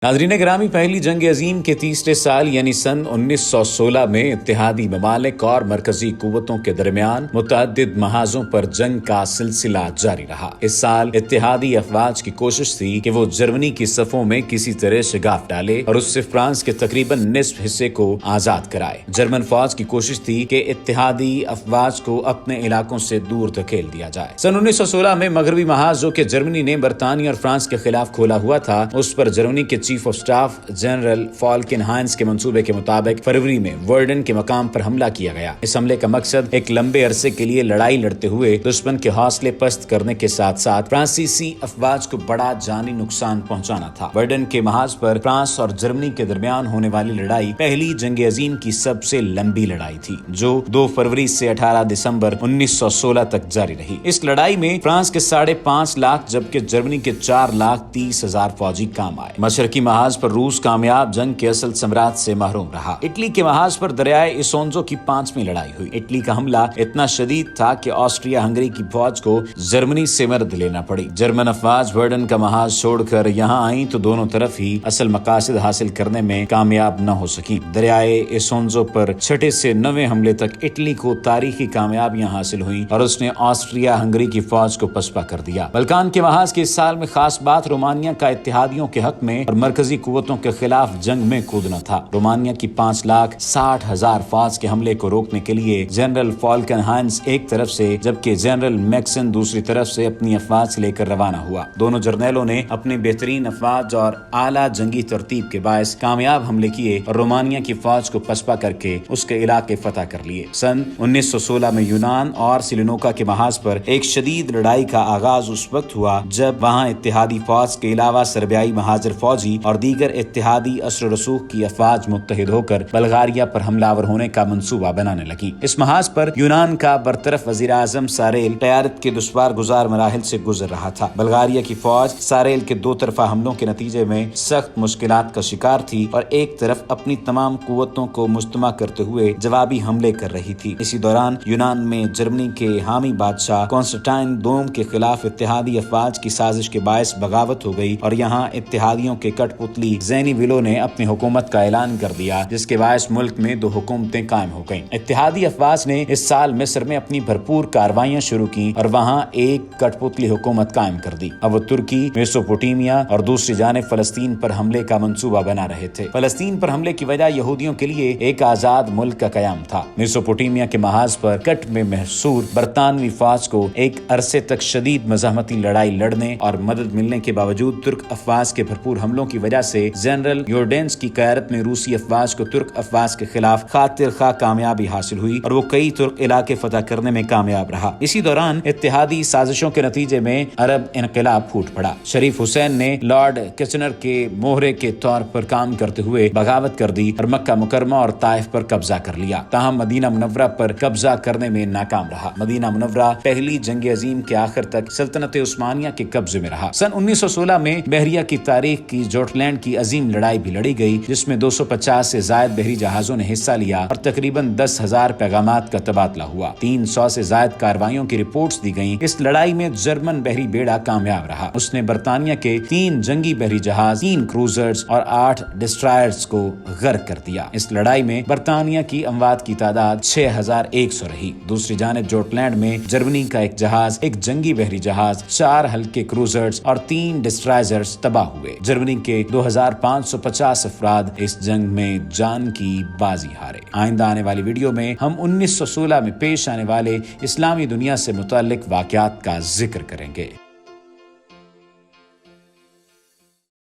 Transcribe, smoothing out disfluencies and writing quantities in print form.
ناظرین گرامی، پہلی جنگ عظیم کے تیسرے سال یعنی سن 1916 میں اتحادی ممالک اور مرکزی قوتوں کے درمیان متعدد محاذوں پر جنگ کا سلسلہ جاری رہا۔ اس سال اتحادی افواج کی کوشش تھی کہ وہ جرمنی کی صفوں میں کسی طرح شگاف ڈالے اور اس سے فرانس کے تقریباً نصف حصے کو آزاد کرائے۔ جرمن فوج کی کوشش تھی کہ اتحادی افواج کو اپنے علاقوں سے دور دھکیل دیا جائے۔ سن 1916 میں مغربی محاذ جو کہ جرمنی نے برطانیہ اور فرانس کے خلاف کھولا ہوا تھا، اس پر جرمنی کے chief of staff general Falkenhayn کے منصوبے کے مطابق فروری میں ورڈن کے مقام پر حملہ کیا گیا۔ اس حملے کا مقصد ایک لمبے عرصے کے لیے لڑائی لڑتے ہوئے دشمن کے حوصلے پست کرنے کے ساتھ ساتھ فرانسیسی افواج کو بڑا جانی نقصان پہنچانا تھا۔ ورڈن کے محاذ پر فرانس اور جرمنی کے درمیان ہونے والی لڑائی پہلی جنگ عظیم کی سب سے لمبی لڑائی تھی، جو 2 فروری سے 18 دسمبر 1916 تک جاری رہی۔ اس لڑائی میں فرانس کے 5.5 لاکھ جبکہ جرمنی کے 4,30,000 فوجی کام آئے۔ مشرقی محاذ پر روس کامیاب جنگ کے اصل ثمرات سے محروم رہا۔ اٹلی کے محاذ پر دریائے اسونزو کی 5ویں لڑائی ہوئی۔ اٹلی کا حملہ اتنا شدید تھا کہ آسٹریا ہنگری کی فوج کو جرمنی سے مدد لینا پڑی۔ جرمن افواج ورڈن کا محاذ چھوڑ کر یہاں آئیں تو دونوں طرف ہی اصل مقاصد حاصل کرنے میں کامیاب نہ ہو سکیں۔ دریائے اسونزو پر 6 سے 9 حملے تک اٹلی کو تاریخی کامیابیاں حاصل ہوئیں اور اس نے آسٹریا ہنگری کی فوج کو پسپا کر دیا۔ بلکان کے محاذ کے اس سال میں خاص بات رومانیہ کا اتحادیوں کے حق میں اور مرکزی قوتوں کے خلاف جنگ میں کودنا تھا۔ رومانیہ کی 5,60,000 فوج کے حملے کو روکنے کے لیے جنرل فالکن ہائنز ایک طرف سے جبکہ جنرل میکسن دوسری طرف سے اپنی افواج لے کر روانہ ہوا۔ دونوں جرنیلوں نے اپنے بہترین افواج اور اعلیٰ جنگی ترتیب کے باعث کامیاب حملے کیے اور رومانیہ کی فوج کو پسپا کر کے اس کے علاقے فتح کر لیے۔ سن 1916 میں یونان اور سیلونوکا کے محاذ پر ایک شدید لڑائی کا آغاز اس وقت ہوا جب وہاں اتحادی فوج کے علاوہ سربیائی مہاجر فوجی اور دیگر اتحادی اثر و رسوخ کی افواج متحد ہو کر بلغاریہ پر حملہ آور ہونے کا منصوبہ بنانے لگی۔ اس محاذ پر یونان کا برطرف وزیر اعظم ساریل قیادت کے دشوار گزار مراحل سے گزر رہا تھا۔ بلغاریہ کی فوج ساریل کے 2 طرفہ حملوں کے نتیجے میں سخت مشکلات کا شکار تھی اور ایک طرف اپنی تمام قوتوں کو مجتمع کرتے ہوئے جوابی حملے کر رہی تھی۔ اسی دوران یونان میں جرمنی کے حامی بادشاہ کانسٹنٹائن دوم کے خلاف اتحادی افواج کی سازش کے باعث بغاوت ہو گئی اور یہاں اتحادیوں کے کٹ پتلی زینی ولو نے اپنی حکومت کا اعلان کر دیا، جس کے باعث ملک میں 2 حکومتیں قائم ہو گئیں۔ اتحادی افواج نے اس سال مصر میں اپنی بھرپور کارروائیاں شروع کی اور وہاں ایک کٹ پتلی حکومت قائم کر دی۔ اب وہ ترکی، میسوپوٹیمیا اور دوسری جانب فلسطین پر حملے کا منصوبہ بنا رہے تھے۔ فلسطین پر حملے کی وجہ یہودیوں کے لیے ایک آزاد ملک کا قیام تھا۔ میسوپوٹیمیا کے محاذ پر کٹ میں محصور برطانوی فوج کو ایک عرصے تک شدید مزاحمتی لڑائی لڑنے اور مدد ملنے کے باوجود ترک افواج کے بھرپور حملوں کی وجہ سے جنرل یورڈینس کی قیادت میں روسی افواج کو ترک افواج کے خلاف خاطر خواہ کامیابی حاصل ہوئی اور وہ کئی ترک علاقے فتح کرنے میں کامیاب رہا۔ اسی دوران اتحادی سازشوں کے نتیجے میں عرب انقلاب پھوٹ پڑا۔ شریف حسین نے لارڈ کچنر کے مہرے کے طور پر کام کرتے ہوئے بغاوت کر دی اور مکہ مکرمہ اور طائف پر قبضہ کر لیا، تاہم مدینہ منورہ پر قبضہ کرنے میں ناکام رہا۔ مدینہ منورہ پہلی جنگ عظیم کے آخر تک سلطنت عثمانیہ کے قبضے میں رہا۔ سن 1916 میں بحریہ کی تاریخ کی جوٹلینڈ کی عظیم لڑائی بھی لڑی گئی، جس میں 250 سے زائد بحری جہازوں نے حصہ لیا اور تقریباً 10,000 پیغامات کا تبادلہ ہوا۔ 300 سے زائد کارروائیوں کی رپورٹس دی گئیں۔ اس لڑائی میں جرمن بحری بیڑا کامیاب رہا۔ اس نے برطانیہ کے 3 جنگی بحری جہاز، 3 کروزرز اور 8 ڈسٹرائرز کو غرق کر دیا۔ اس لڑائی میں برطانیہ کی اموات کی تعداد 6,100 رہی۔ دوسری جانب جوٹلینڈ میں جرمنی کا 1 جہاز، 1 جنگی بحری جہاز، 4 ہلکے کروزرز اور 3 ڈسٹرائرز تباہ ہوئے۔ جرمنی کے 2,550 افراد اس جنگ میں جان کی بازی ہارے۔ آئندہ آنے والی ویڈیو میں ہم 1916 میں پیش آنے والے اسلامی دنیا سے متعلق واقعات کا ذکر کریں گے۔